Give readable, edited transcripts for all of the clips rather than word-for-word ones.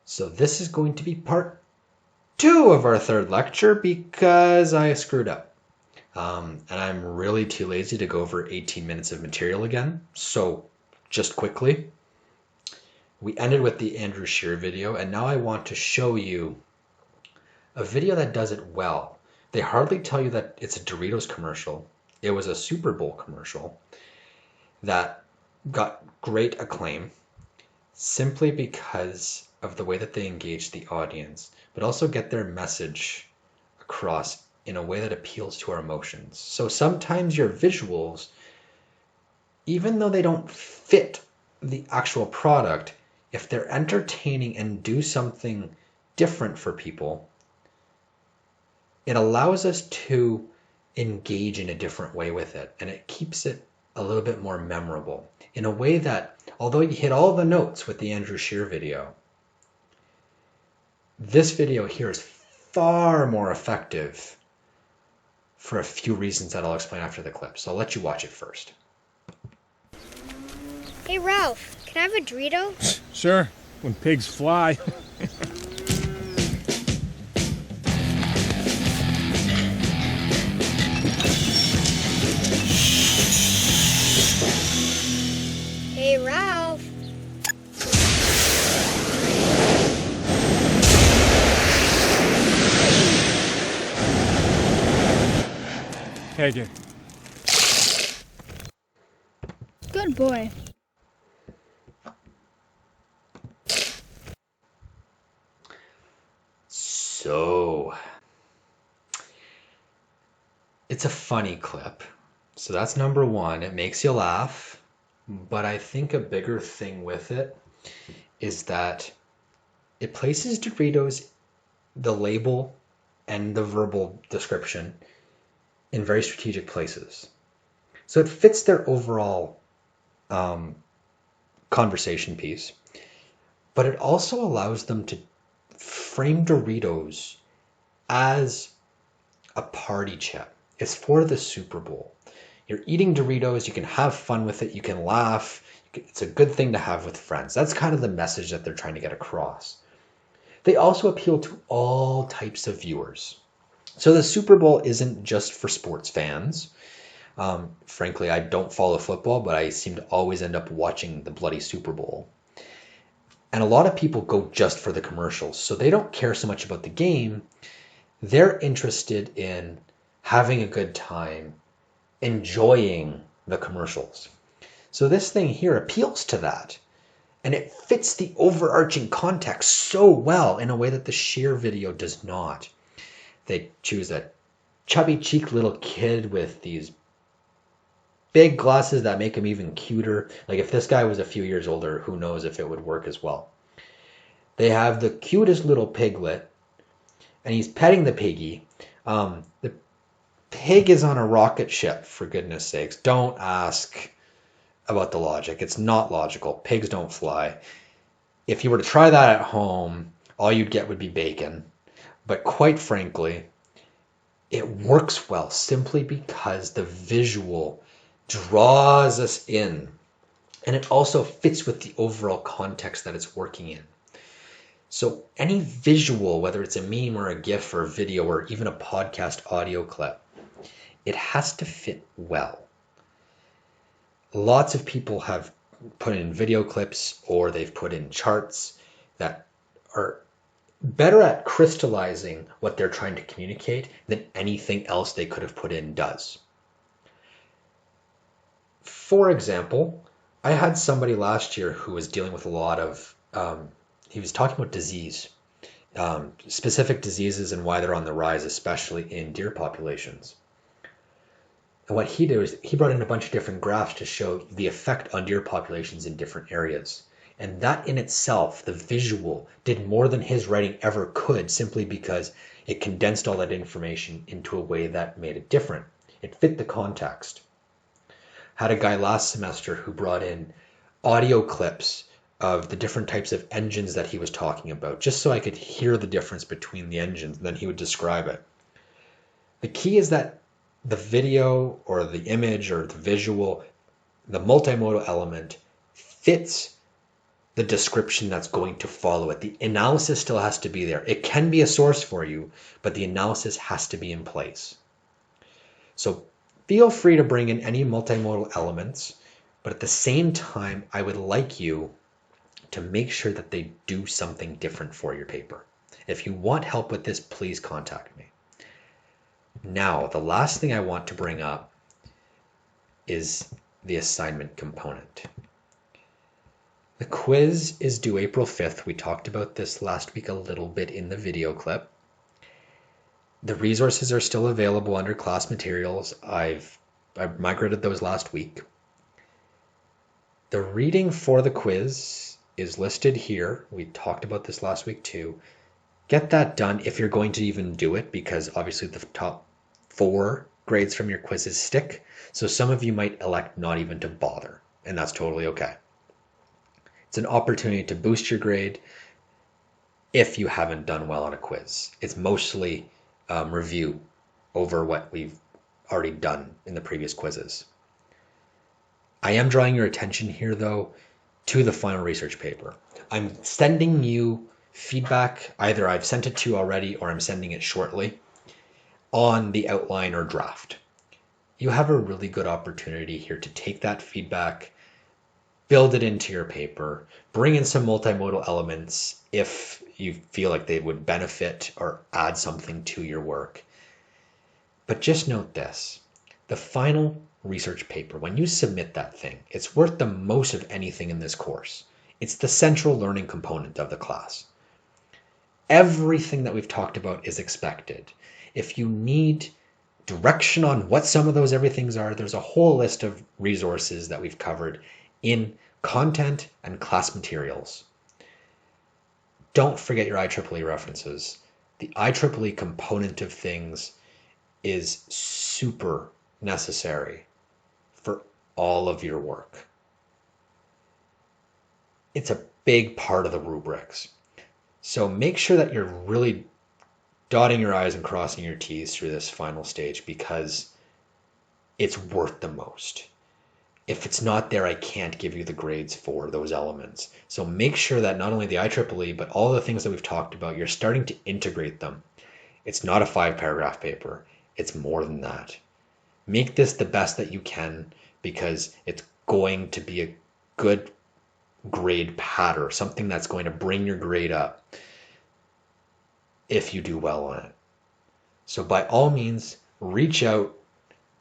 So this is going to be part 2 of our third lecture because I screwed up. And I'm really too lazy to go over 18 minutes of material again. So just quickly, we ended with the Andrew Scheer video, and now I want to show you a video that does it well. They hardly tell you that it's a Doritos commercial. It was a Super Bowl commercial that got great acclaim simply because of the way that they engage the audience, but also get their message across in a way that appeals to our emotions. So sometimes your visuals, even though they don't fit the actual product, if they're entertaining and do something different for people, it allows us to engage in a different way with it, and it keeps it a little bit more memorable in a way that, although you hit all the notes with the Andrew Scheer video, this video here is far more effective for a few reasons that I'll explain after the clip. So I'll let you watch it first. Hey Ralph, can I have a Dorito? Sure, when pigs fly. Hey Ralph. Take it. Good boy. So, it's a funny clip. So that's number one. It makes you laugh. But I think a bigger thing with it is that it places Doritos, the label and the verbal description, in very strategic places. So it fits their overall conversation piece. But it also allows them to frame Doritos as a party chip. It's for the Super Bowl. You're eating Doritos, you can have fun with it, you can laugh. It's a good thing to have with friends. That's kind of the message that they're trying to get across. They also appeal to all types of viewers. So the Super Bowl isn't just for sports fans. Frankly, I don't follow football, but I seem to always end up watching the bloody Super Bowl. And a lot of people go just for the commercials. So they don't care so much about the game. They're interested in having a good time, enjoying the commercials. So this thing here appeals to that. And it fits the overarching context so well in a way that the Scheer video does not. They choose a chubby cheeked little kid with these big glasses that make him even cuter. Like if this guy was a few years older, who knows if it would work as well. They have the cutest little piglet, and he's petting the piggy. The pig is on a rocket ship, for goodness sakes. Don't ask about the logic. It's not logical. Pigs don't fly. If you were to try that at home, all you'd get would be bacon. But quite frankly, it works well simply because the visual draws us in. And it also fits with the overall context that it's working in. So any visual, whether it's a meme or a GIF or a video or even a podcast audio clip, it has to fit well. Lots of people have put in video clips or they've put in charts that are better at crystallizing what they're trying to communicate than anything else they could have put in does. For example, I had somebody last year who was dealing with a lot of, he was talking about disease, specific diseases and why they're on the rise, especially in deer populations. And what he did was he brought in a bunch of different graphs to show the effect on deer populations in different areas. And that in itself, the visual, did more than his writing ever could, simply because it condensed all that information into a way that made it different. It fit the context. Had a guy last semester who brought in audio clips of the different types of engines that he was talking about, just so I could hear the difference between the engines, and then he would describe it. The key is that the video or the image or the visual, the multimodal element, fits the description that's going to follow it. The analysis still has to be there. It can be a source for you, but the analysis has to be in place. So feel free to bring in any multimodal elements, but at the same time, I would like you to make sure that they do something different for your paper. If you want help with this, please contact me. Now, the last thing I want to bring up is the assignment component. The quiz is due April 5th. We talked about this last week a little bit in the video clip. The resources are still available under class materials. I've migrated those last week. The reading for the quiz is listed here. We talked about this last week too. Get that done if you're going to even do it, because obviously the top 4 grades from your quizzes stick. So some of you might elect not even to bother, and that's totally okay. It's an opportunity to boost your grade if you haven't done well on a quiz. It's mostly review over what we've already done in the previous quizzes. I am drawing your attention here, though, to the final research paper. I'm sending you feedback. Either I've sent it to you already or I'm sending it shortly on the outline or draft. You have a really good opportunity here to take that feedback, build it into your paper, bring in some multimodal elements if you feel like they would benefit or add something to your work. But just note this, the final research paper, when you submit that thing, it's worth the most of anything in this course. It's the central learning component of the class. Everything that we've talked about is expected. If you need direction on what some of those everythings are, there's a whole list of resources that we've covered in content and class materials. Don't forget your IEEE references. The IEEE component of things is super necessary for all of your work. It's a big part of the rubrics. So make sure that you're really dotting your I's and crossing your T's through this final stage, because it's worth the most. If it's not there, I can't give you the grades for those elements. So make sure that not only the IEEE, but all the things that we've talked about, you're starting to integrate them. It's not a 5-paragraph paper. It's more than that. Make this the best that you can, because it's going to be a good grade pattern, something that's going to bring your grade up if you do well on it. So by all means, reach out,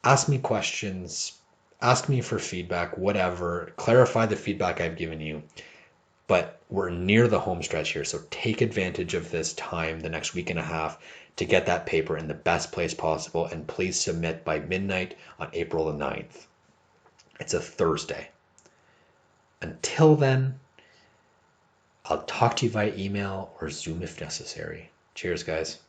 ask me questions, ask me for feedback, whatever, clarify the feedback I've given you. But we're near the home stretch here, so take advantage of this time, the next week and a half, to get that paper in the best place possible, and please submit by midnight on April the 9th. It's a Thursday. Until then, I'll talk to you via email or Zoom if necessary. Cheers, guys.